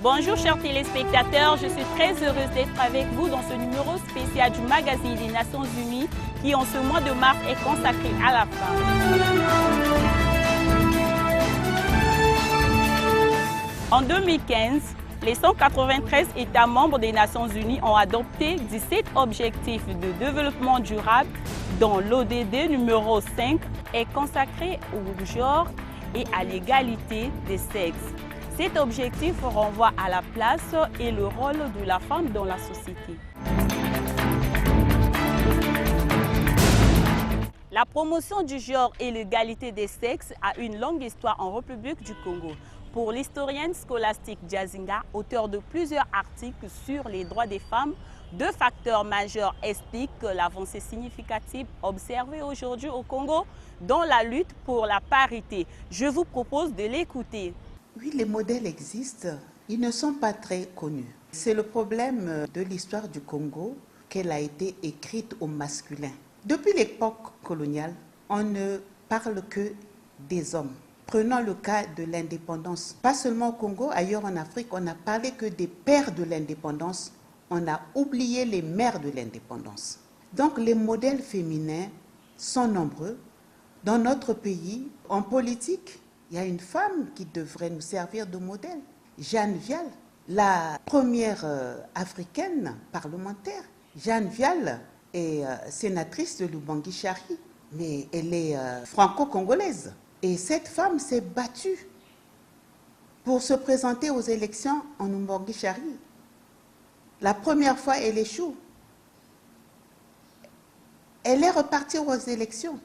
Bonjour chers téléspectateurs, je suis très heureuse d'être avec vous dans ce numéro spécial du magazine des Nations Unies qui en ce mois de mars est consacré à la femme. En 2015, les 193 États membres des Nations Unies ont adopté 17 objectifs de développement durable dont l'ODD numéro 5 est consacré au genre et à l'égalité des sexes. Cet objectif renvoie à la place et le rôle de la femme dans la société. La promotion du genre et l'égalité des sexes a une longue histoire en République du Congo. Pour l'historienne scolastique Jazinga, auteur de plusieurs articles sur les droits des femmes, deux facteurs majeurs expliquent l'avancée significative observée aujourd'hui au Congo dans la lutte pour la parité. Je vous propose de l'écouter. Oui, les modèles existent, ils ne sont pas très connus. C'est le problème de l'histoire du Congo qu'elle a été écrite au masculin. Depuis l'époque coloniale, on ne parle que des hommes. Prenons le cas de l'indépendance. Pas seulement au Congo, ailleurs en Afrique, on n'a parlé que des pères de l'indépendance. On a oublié les mères de l'indépendance. Donc les modèles féminins sont nombreux. Dans notre pays, en politique, il y a une femme qui devrait nous servir de modèle. Jeanne Vial, la première africaine parlementaire. Jeanne Vial est sénatrice de l'Ubangui-Chari, mais elle est franco-congolaise. Et cette femme s'est battue pour se présenter aux élections en Ubangui-Chari. La première fois, elle échoue. Elle est repartie aux élections.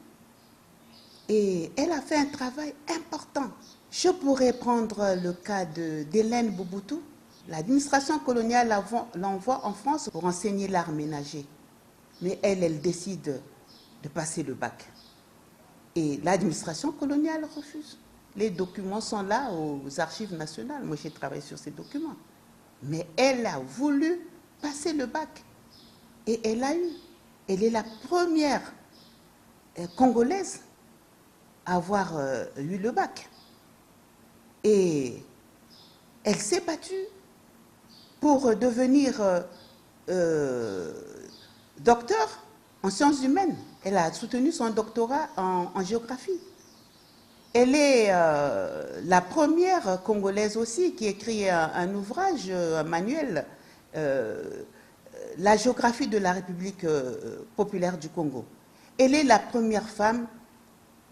Et elle a fait un travail important. Je pourrais prendre le cas d'Hélène Bouboutou. L'administration coloniale l'envoie en France pour enseigner l'art ménager. Mais elle décide de passer le bac. Et l'administration coloniale refuse. Les documents sont là aux archives nationales. Moi, j'ai travaillé sur ces documents. Mais elle a voulu passer le bac. Et elle a eu. Elle est la première Congolaise avoir eu le bac. Et elle s'est battue pour devenir docteur en sciences humaines. Elle a soutenu son doctorat en géographie. Elle est la première Congolaise aussi qui écrit un ouvrage, un manuel, La géographie de la République populaire du Congo. Elle est la première femme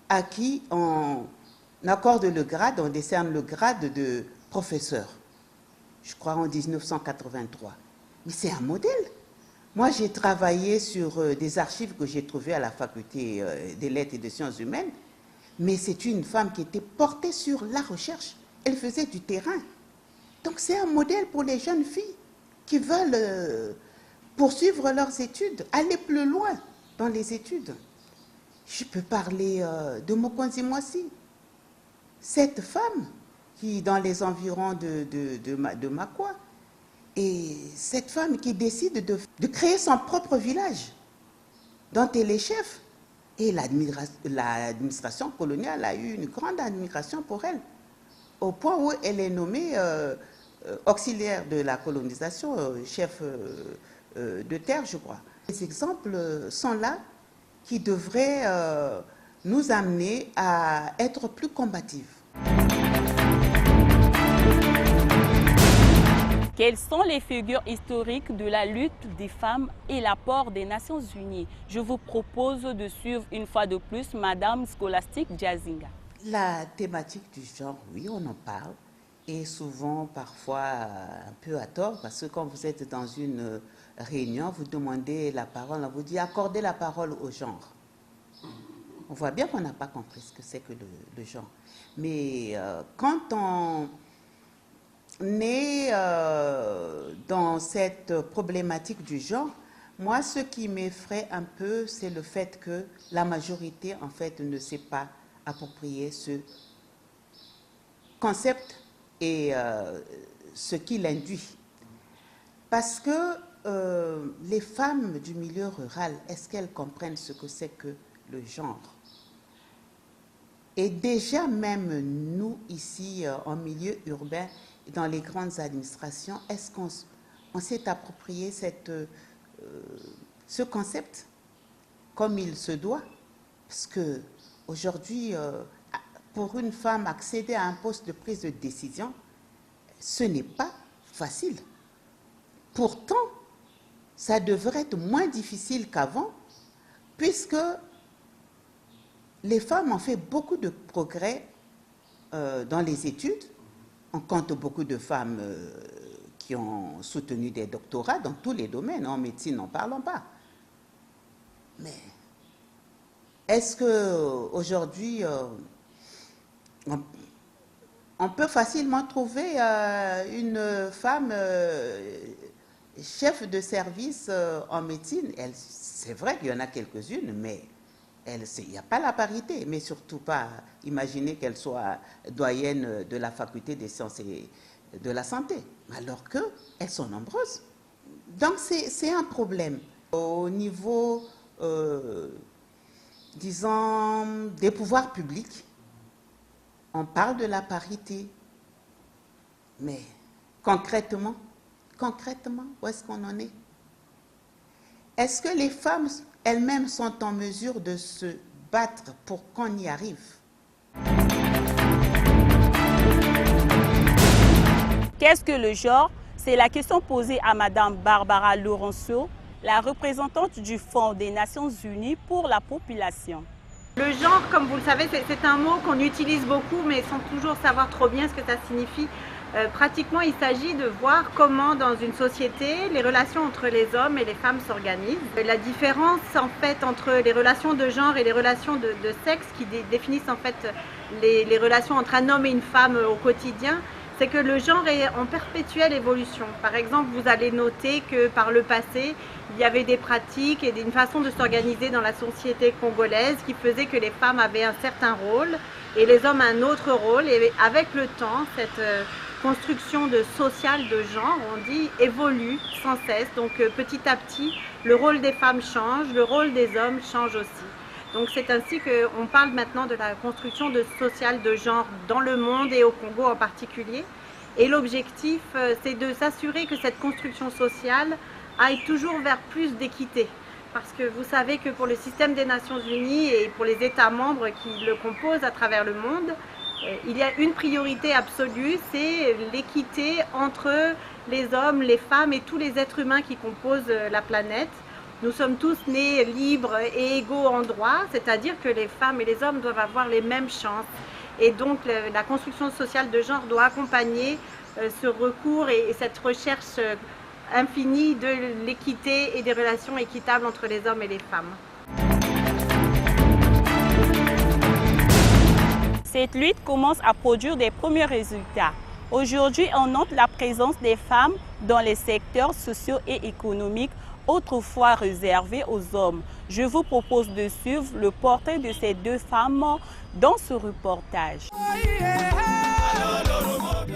à qui on accorde le grade, on décerne le grade de professeur, je crois en 1983. Mais c'est un modèle. Moi, j'ai travaillé sur des archives que j'ai trouvées à la faculté des lettres et des sciences humaines, mais c'est une femme qui était portée sur la recherche. Elle faisait du terrain. Donc c'est un modèle pour les jeunes filles qui veulent poursuivre leurs études, aller plus loin dans les études. Je peux parler de Mokonzi Mwasi, cette femme qui dans les environs de Makwa, et cette femme qui décide de créer son propre village, dont elle est chef. Et l'administration coloniale a eu une grande admiration pour elle, au point où elle est nommée auxiliaire de la colonisation, chef de terre, je crois. Les exemples sont là, qui devrait nous amener à être plus combatifs. Quelles sont les figures historiques de la lutte des femmes et l'apport des Nations Unies? Je vous propose de suivre une fois de plus Madame Scolastique Jazinga. La thématique du genre, oui, on en parle, et souvent, parfois, un peu à tort, parce que quand vous êtes dans une réunion, vous demandez la parole, on vous dit accordez la parole au genre. On voit bien qu'on n'a pas compris ce que c'est que le genre. Mais quand on est dans cette problématique du genre, moi, ce qui m'effraie un peu, c'est le fait que la majorité, en fait, ne sait pas approprier ce concept et ce qu'il induit. Parce que les femmes du milieu rural, est-ce qu'elles comprennent ce que c'est que le genre? Et déjà même nous, ici, en milieu urbain, dans les grandes administrations, est-ce qu'on s'est approprié ce concept comme il se doit? Parce qu'aujourd'hui, pour une femme, accéder à un poste de prise de décision, ce n'est pas facile. Pourtant, ça devrait être moins difficile qu'avant, puisque les femmes ont fait beaucoup de progrès dans les études. On compte beaucoup de femmes qui ont soutenu des doctorats dans tous les domaines. En médecine, n'en parlons pas. Mais est-ce qu'aujourd'hui, on peut facilement trouver une femme chef de service en médecine? C'est vrai qu'il y en a quelques-unes, mais il n'y a pas la parité, mais surtout pas imaginer qu'elle soit doyenne de la faculté des sciences et de la santé, alors qu'elles sont nombreuses. Donc c'est un problème. Au niveau, disons, des pouvoirs publics, on parle de la parité, mais concrètement, où est-ce qu'on en est? Est-ce que les femmes elles-mêmes sont en mesure de se battre pour qu'on y arrive? Qu'est-ce que le genre? C'est la question posée à Madame Barbara Laurenceau, la représentante du Fonds des Nations Unies pour la population. Le genre, comme vous le savez, c'est un mot qu'on utilise beaucoup, mais sans toujours savoir trop bien ce que ça signifie. Pratiquement, il s'agit de voir comment, dans une société, les relations entre les hommes et les femmes s'organisent. La différence, en fait, entre les relations de genre et les relations de sexe, qui définissent, en fait, les relations entre un homme et une femme au quotidien, c'est que le genre est en perpétuelle évolution. Par exemple, vous allez noter que par le passé, il y avait des pratiques et une façon de s'organiser dans la société congolaise qui faisait que les femmes avaient un certain rôle et les hommes un autre rôle. Et avec le temps, cette construction sociale de genre, on dit, évolue sans cesse. Donc petit à petit, le rôle des femmes change, le rôle des hommes change aussi. Donc c'est ainsi qu'on parle maintenant de la construction sociale de genre dans le monde et au Congo en particulier. Et l'objectif, c'est de s'assurer que cette construction sociale aille toujours vers plus d'équité. Parce que vous savez que pour le système des Nations Unies et pour les États membres qui le composent à travers le monde, il y a une priorité absolue, c'est l'équité entre les hommes, les femmes et tous les êtres humains qui composent la planète. Nous sommes tous nés libres et égaux en droit, c'est-à-dire que les femmes et les hommes doivent avoir les mêmes chances. Et donc la construction sociale de genre doit accompagner ce recours et cette recherche infinie de l'équité et des relations équitables entre les hommes et les femmes. Cette lutte commence à produire des premiers résultats. Aujourd'hui, on note la présence des femmes dans les secteurs sociaux et économiques autrefois réservés aux hommes. Je vous propose de suivre le portrait de ces deux femmes dans ce reportage.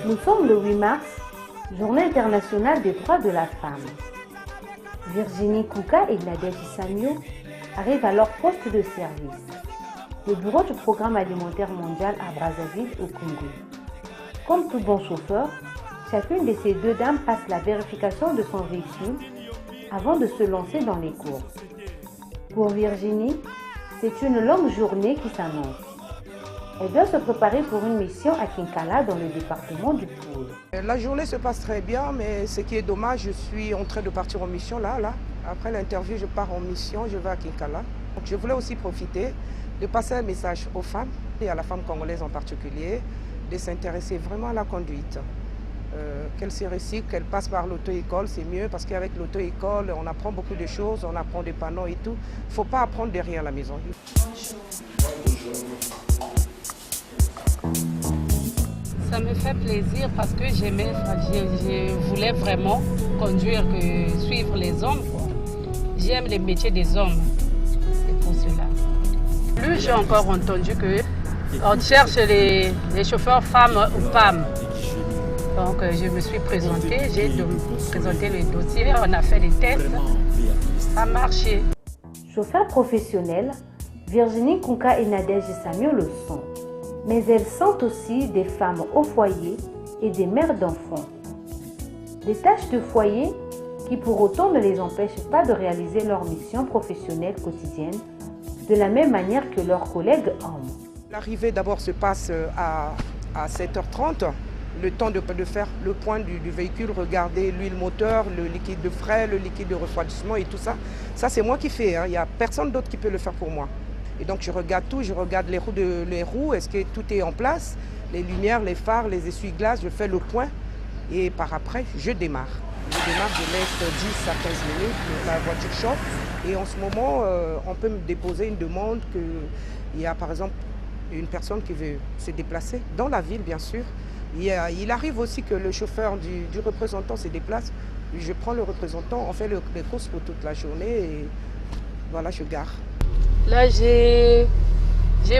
Nous sommes le 8 mars, Journée internationale des droits de la femme. Virginie Kouka et Gladys Samio arrivent à leur poste de service, le bureau du Programme alimentaire mondial à Brazzaville au Congo. Comme tout bon chauffeur, chacune de ces deux dames passe la vérification de son véhicule avant de se lancer dans les courses. Pour Virginie, c'est une longue journée qui s'annonce. Elle doit se préparer pour une mission à Kinkala dans le département du Poul. La journée se passe très bien, mais ce qui est dommage, je suis en train de partir en mission là. Après l'interview, je pars en mission, je vais à Kinkala. Donc, je voulais aussi profiter de passer un message aux femmes, et à la femme congolaise en particulier, de s'intéresser vraiment à la conduite. Qu'elle se recycle, qu'elle passe par l'auto-école, c'est mieux parce qu'avec l'auto-école, on apprend beaucoup de choses, on apprend des panneaux et tout. Il ne faut pas apprendre derrière la maison. Ça me fait plaisir parce que je voulais vraiment conduire, suivre les hommes. J'aime les métiers des hommes, c'est pour cela. Plus j'ai encore entendu qu'il On cherche les chauffeurs femmes ou PAM. Donc je me suis présentée, j'ai présenté le dossier, on a fait les tests, ça a marché. Chauffeurs professionnels, Virginie Kouka et Nadège Samio le sont. Mais elles sont aussi des femmes au foyer et des mères d'enfants. Des tâches de foyer qui pour autant ne les empêchent pas de réaliser leur mission professionnelle quotidienne de la même manière que leurs collègues hommes. L'arrivée d'abord se passe à 7h30, le temps de faire le point du véhicule, regarder l'huile moteur, le liquide de frais, le liquide de refroidissement et tout ça. Ça c'est moi qui fais, il n'y a personne d'autre qui peut le faire pour moi. Et donc je regarde tout, je regarde les roues, est-ce que tout est en place, les lumières, les phares, les essuie-glaces, je fais le point et par après je démarre. Je laisse 10 à 15 minutes, la voiture chauffe et en ce moment on peut me déposer une demande qu'il y a par exemple une personne qui veut se déplacer dans la ville bien sûr. Il arrive aussi que le chauffeur du représentant se déplace, je prends le représentant, on fait les courses pour toute la journée et voilà je gare. Là j'ai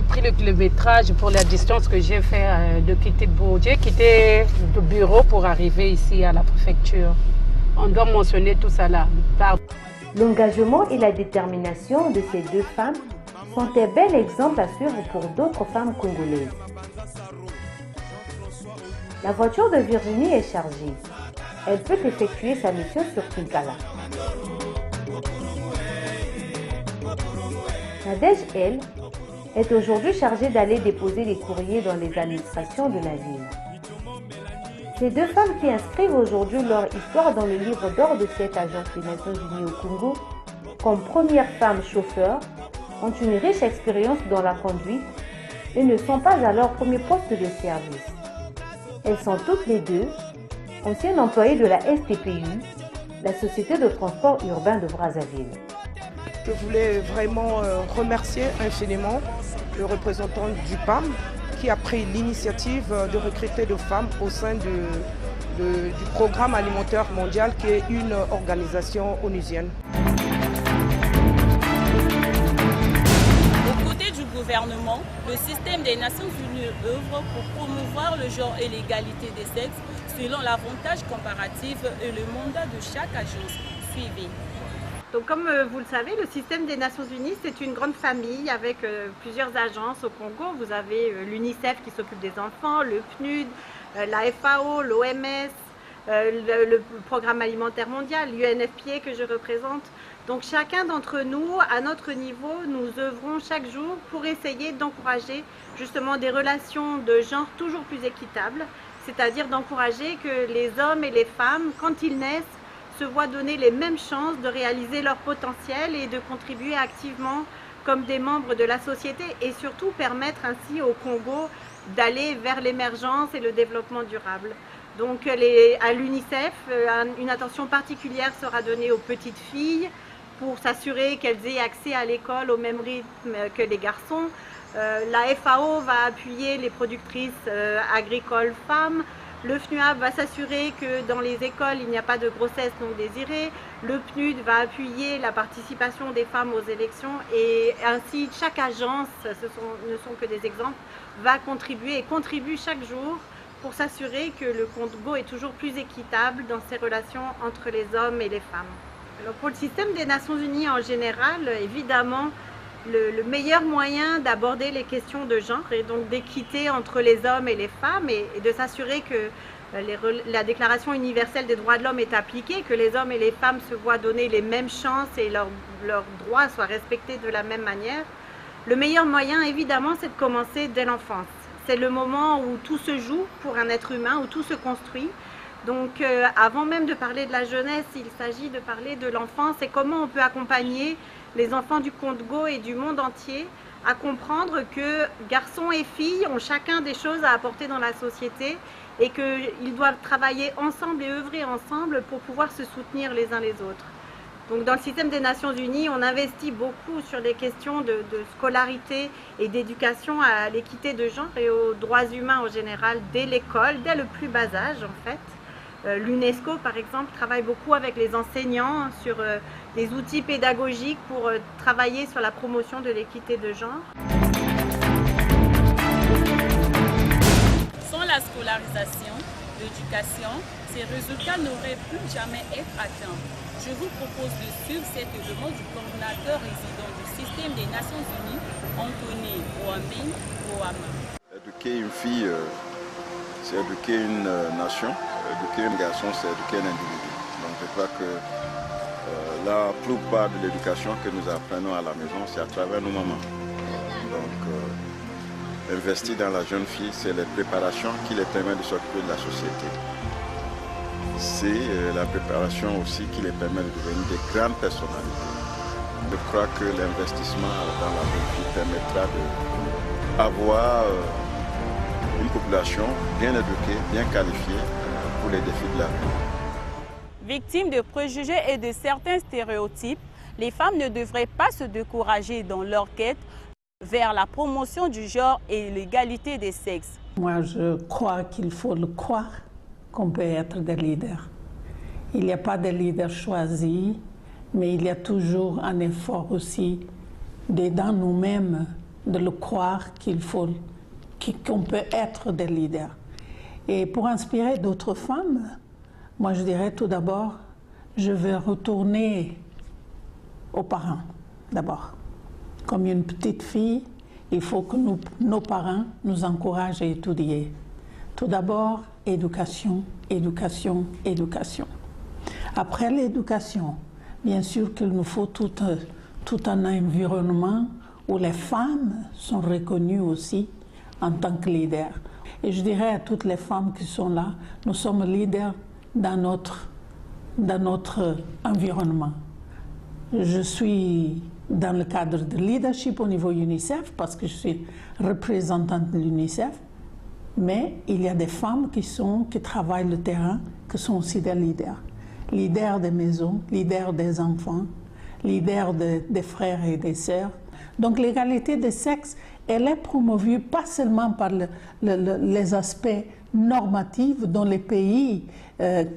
pris le kilométrage pour la distance que j'ai fait de quitter J'ai quitté le bureau pour arriver ici à la préfecture. On doit mentionner tout ça là. L'engagement et la détermination de ces deux femmes sont un bel exemple à suivre pour d'autres femmes congolaises. La voiture de Virginie est chargée. Elle peut effectuer sa mission sur Kinkala. Nadège, elle, est aujourd'hui chargée d'aller déposer les courriers dans les administrations de la ville. Ces deux femmes qui inscrivent aujourd'hui leur histoire dans le livre d'or de cette agence des Nations Unies au Congo, comme première femme chauffeur, ont une riche expérience dans la conduite et ne sont pas à leur premier poste de service. Elles sont toutes les deux anciennes employées de la STPU, la Société de transport urbain de Brazzaville. Je voulais vraiment remercier infiniment le représentant du PAM qui a pris l'initiative de recruter des femmes au sein du Programme alimentaire mondial qui est une organisation onusienne. Aux côtés du gouvernement, le système des Nations Unies œuvre pour promouvoir le genre et l'égalité des sexes selon l'avantage comparatif et le mandat de chaque agence suivie. Donc, comme vous le savez, le système des Nations Unies, c'est une grande famille avec plusieurs agences au Congo. Vous avez l'UNICEF qui s'occupe des enfants, le PNUD, la FAO, l'OMS, le Programme alimentaire mondial, l'UNFPA que je représente. Donc chacun d'entre nous, à notre niveau, nous œuvrons chaque jour pour essayer d'encourager justement des relations de genre toujours plus équitables, c'est-à-dire d'encourager que les hommes et les femmes, quand ils naissent, se voient donner les mêmes chances de réaliser leur potentiel et de contribuer activement comme des membres de la société et surtout permettre ainsi au Congo d'aller vers l'émergence et le développement durable. Donc à l'UNICEF, une attention particulière sera donnée aux petites filles pour s'assurer qu'elles aient accès à l'école au même rythme que les garçons. La FAO va appuyer les productrices agricoles femmes. Le FNUAP va s'assurer que dans les écoles, il n'y a pas de grossesse non désirée. Le PNUD va appuyer la participation des femmes aux élections et ainsi chaque agence, ne sont que des exemples, va contribuer et contribue chaque jour pour s'assurer que le Congo est toujours plus équitable dans ses relations entre les hommes et les femmes. Alors pour le système des Nations Unies en général, évidemment, le meilleur moyen d'aborder les questions de genre et donc d'équité entre les hommes et les femmes et de s'assurer que la Déclaration universelle des droits de l'homme est appliquée, que les hommes et les femmes se voient donner les mêmes chances et leurs droits soient respectés de la même manière. Le meilleur moyen, évidemment, c'est de commencer dès l'enfance. C'est le moment où tout se joue pour un être humain, où tout se construit. Donc avant même de parler de la jeunesse, il s'agit de parler de l'enfance et comment on peut accompagner les enfants du Congo et du monde entier à comprendre que garçons et filles ont chacun des choses à apporter dans la société et qu'ils doivent travailler ensemble et œuvrer ensemble pour pouvoir se soutenir les uns les autres. Donc dans le système des Nations Unies, on investit beaucoup sur les questions de scolarité et d'éducation à l'équité de genre et aux droits humains en général dès l'école, dès le plus bas âge en fait. L'UNESCO, par exemple, travaille beaucoup avec les enseignants sur des outils pédagogiques pour travailler sur la promotion de l'équité de genre. la scolarisation, l'éducation, ces résultats n'auraient pu jamais être atteints. Je vous propose de suivre cette demande du coordinateur résident du système des Nations Unies, Anthony Ouamine Ouama. Éduquer une fille, c'est éduquer une nation. Éduquer un garçon, c'est éduquer un individu. Donc je crois que la plupart de l'éducation que nous apprenons à la maison, c'est à travers nos mamans. Donc investir dans la jeune fille, c'est les préparations qui les permettent de s'occuper de la société. C'est la préparation aussi qui les permet de devenir des grandes personnalités. Je crois que l'investissement dans la jeune fille permettra d'avoir une population bien éduquée, bien qualifiée pour les défis de la vie. Victimes de préjugés et de certains stéréotypes, les femmes ne devraient pas se décourager dans leur quête vers la promotion du genre et l'égalité des sexes. Moi, je crois qu'il faut le croire qu'on peut être des leaders. Il n'y a pas de leaders choisis, mais il y a toujours un effort aussi dans nous-mêmes de le croire qu'on peut être des leaders. Et pour inspirer d'autres femmes, moi je dirais tout d'abord, je vais retourner aux parents d'abord. Comme une petite fille, il faut que nos parents nous encouragent à étudier. Tout d'abord, éducation, éducation, éducation. Après l'éducation, bien sûr qu'il nous faut tout un environnement où les femmes sont reconnues aussi en tant que leaders. Et je dirais à toutes les femmes qui sont là, nous sommes leaders dans notre environnement. Je suis dans le cadre de leadership au niveau UNICEF parce que je suis représentante de l'UNICEF, mais il y a des femmes qui travaillent le terrain, qui sont aussi des leaders. Leaders des maisons, leaders des enfants, leaders des frères et des sœurs. Donc l'égalité des sexes, elle est promovue pas seulement par les aspects normatifs dont les pays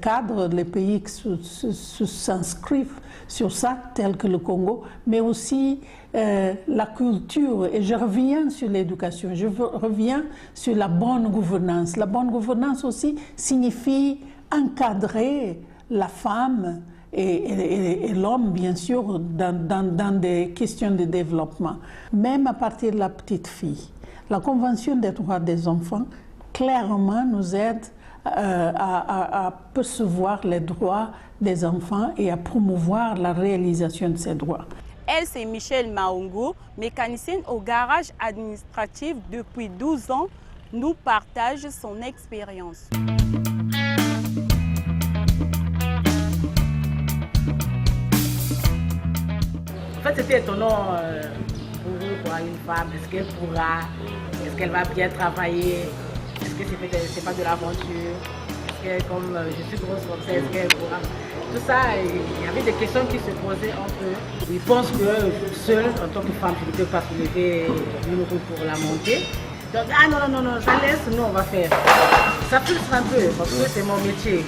cadres, les pays qui s'inscrivent sur ça, tels que le Congo, mais aussi la culture. Et je reviens sur l'éducation, je reviens sur la bonne gouvernance. La bonne gouvernance aussi signifie encadrer la femme et l'homme, bien sûr, dans des questions de développement. Même à partir de la petite fille. La Convention des droits des enfants, clairement, nous aide à percevoir les droits des enfants et à promouvoir la réalisation de ces droits. Elle, c'est Michel Maungo, mécanicienne au garage administratif depuis 12 ans, nous partage son expérience. En fait, c'était étonnant pour une femme. Est-ce qu'elle pourra? Est-ce qu'elle va bien travailler? Est-ce que c'est pas de l'aventure? Est-ce que, comme je suis grosse comme ça, est-ce qu'elle pourra? Tout ça, il y avait des questions qui se posaient un peu. Ils pensent que seule, en tant que femme, je ne peux pas soulever une roue pour la monter. Donc, ah non, ça laisse, nous on va faire. Ça frustre un peu parce que c'est mon métier.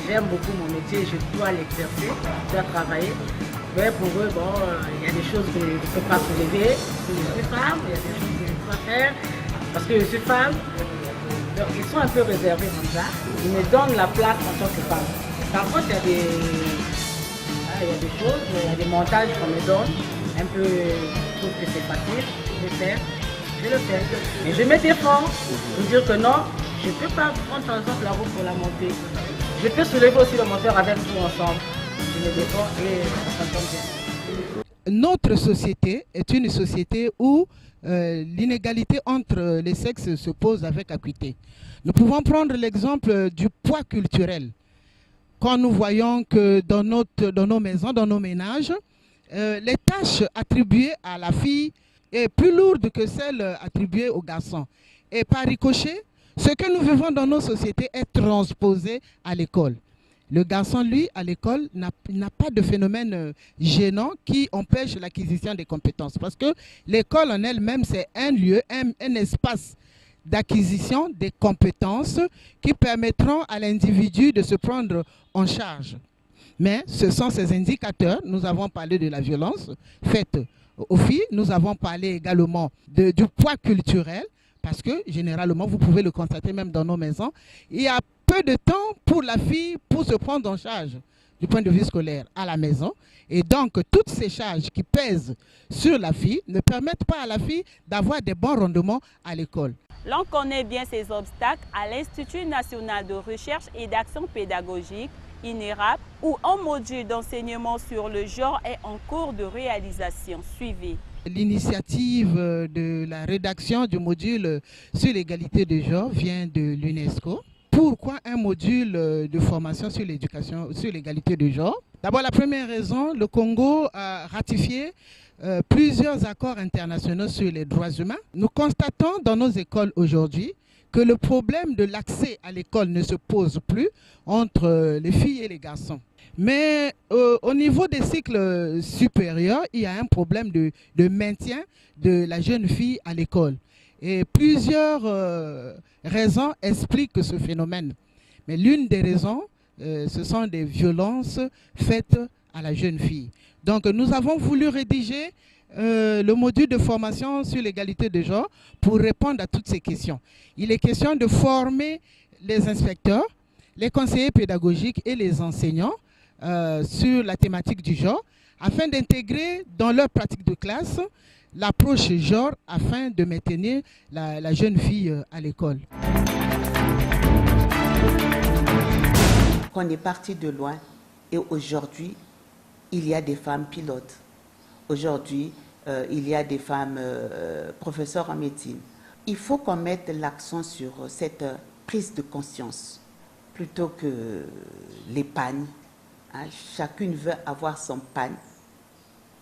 J'aime beaucoup mon métier, je dois l'exercer, je dois travailler. Mais pour eux, bon, il y a des choses que je ne peux pas soulever, que je suis femme, il y a des choses que je ne peux pas faire, parce que je suis femme. Donc ils sont un peu réservés comme ça. Ils me donnent la place en tant que femme. Par contre, il y a des choses, il y a des montages qu'on me donne, un peu, je trouve que c'est facile, je le fais. Mais je me défends pour dire que non, je ne peux pas prendre par exemple la roue pour la monter. Je peux soulever aussi le moteur avec vous ensemble. Je me défends et ça tombe bien. Notre société est une société où l'inégalité entre les sexes se pose avec acuité. Nous pouvons prendre l'exemple du poids culturel. Quand nous voyons que dans nos maisons, dans nos ménages, les tâches attribuées à la fille est plus lourde que celles attribuées aux garçons. Et par ricochet, ce que nous vivons dans nos sociétés est transposé à l'école. Le garçon, lui, à l'école, n'a pas de phénomène gênant qui empêche l'acquisition des compétences. Parce que l'école en elle-même, c'est un lieu, un espace d'acquisition des compétences qui permettront à l'individu de se prendre en charge. Mais ce sont ces indicateurs. Nous avons parlé de la violence faite aux filles. Nous avons parlé également du poids culturel. Parce que généralement, vous pouvez le constater même dans nos maisons, il y a peu de temps pour la fille pour se prendre en charge du point de vue scolaire à la maison. Et donc, toutes ces charges qui pèsent sur la fille ne permettent pas à la fille d'avoir des bons rendements à l'école. L'on connaît bien ces obstacles à l'Institut national de recherche et d'action pédagogique, INERAP, où un module d'enseignement sur le genre est en cours de réalisation. Suivez. L'initiative de la rédaction du module sur l'égalité de genre vient de l'UNESCO. Pourquoi un module de formation sur l'éducation, sur l'égalité de genre? D'abord, la première raison, le Congo a ratifié plusieurs accords internationaux sur les droits humains. Nous constatons dans nos écoles aujourd'hui que le problème de l'accès à l'école ne se pose plus entre les filles et les garçons. Mais au niveau des cycles supérieurs, il y a un problème de maintien de la jeune fille à l'école. Et plusieurs raisons expliquent ce phénomène. Mais l'une des raisons, ce sont des violences faites à la jeune fille. Donc nous avons voulu rédiger le module de formation sur l'égalité de genre pour répondre à toutes ces questions. Il est question de former les inspecteurs, les conseillers pédagogiques et les enseignants sur la thématique du genre afin d'intégrer dans leur pratique de classe l'approche genre afin de maintenir la jeune fille à l'école. On est parti de loin et aujourd'hui, il y a des femmes pilotes. Aujourd'hui, il y a des femmes professeurs en médecine. Il faut qu'on mette l'accent sur cette prise de conscience plutôt que les pagnes. Hein, chacune veut avoir son pagne.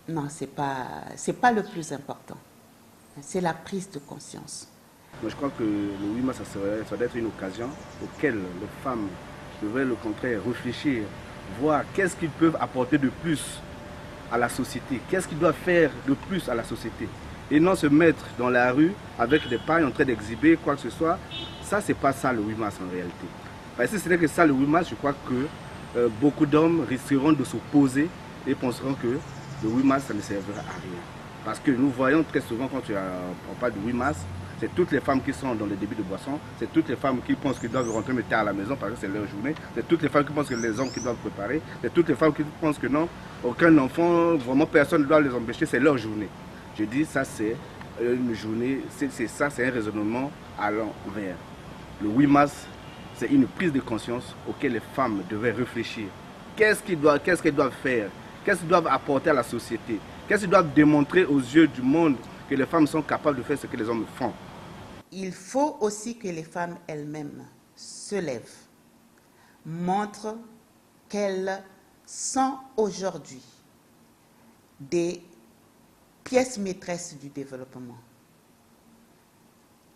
Non, c'est pas le plus important. C'est la prise de conscience. Moi, je crois que le 8 mars, ça doit être une occasion auquel les femmes devraient, au contraire, réfléchir, voir qu'est-ce qu'ils peuvent apporter de plus à la société, qu'est-ce qu'ils doivent faire de plus à la société. Et non se mettre dans la rue avec des pagnes en train d'exhiber quoi que ce soit. Ça, c'est pas ça le 8 mars en réalité. Parce que si ce n'est que ça le 8 mars, je crois que beaucoup d'hommes risqueront de s'opposer et penseront que le 8 mars, ça ne servira à rien. Parce que nous voyons très souvent quand on parle du 8 mars, c'est toutes les femmes qui sont dans les débits de boissons, c'est toutes les femmes qui pensent qu'ils doivent rentrer tard à la maison parce que c'est leur journée, c'est toutes les femmes qui pensent que les hommes qui doivent préparer, c'est toutes les femmes qui pensent que non, aucun enfant, vraiment personne ne doit les empêcher, c'est leur journée. Je dis ça c'est une journée, c'est un raisonnement à l'envers. Le 8 mars, c'est une prise de conscience auquel les femmes devaient réfléchir. Qu'est-ce qu'elles doivent faire? Qu'est-ce qu'ils doivent apporter à la société? Qu'est-ce qu'ils doivent démontrer aux yeux du monde que les femmes sont capables de faire ce que les hommes font? Il faut aussi que les femmes elles-mêmes se lèvent, montrent qu'elles sont aujourd'hui des pièces maîtresses du développement.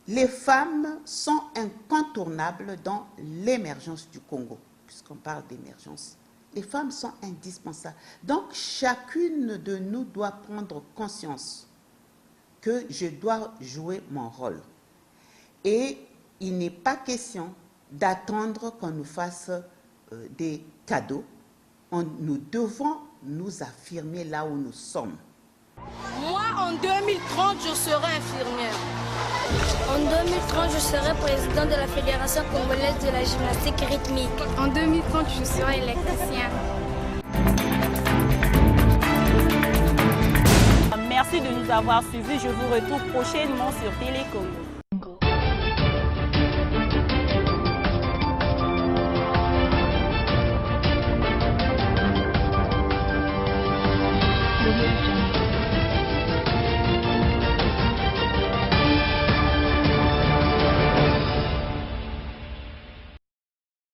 Les femmes sont incontournables dans l'émergence du Congo, puisqu'on parle d'émergence. Les femmes sont indispensables. Donc, chacune de nous doit prendre conscience que je dois jouer mon rôle. Et il n'est pas question d'attendre qu'on nous fasse des cadeaux. Nous devons nous affirmer là où nous sommes. Moi, en 2030, je serai infirmière. En 2030, je serai président de la Fédération congolaise de la gymnastique rythmique. En 2030, je serai électricien. Merci de nous avoir suivis. Je vous retrouve prochainement sur Télé Congo.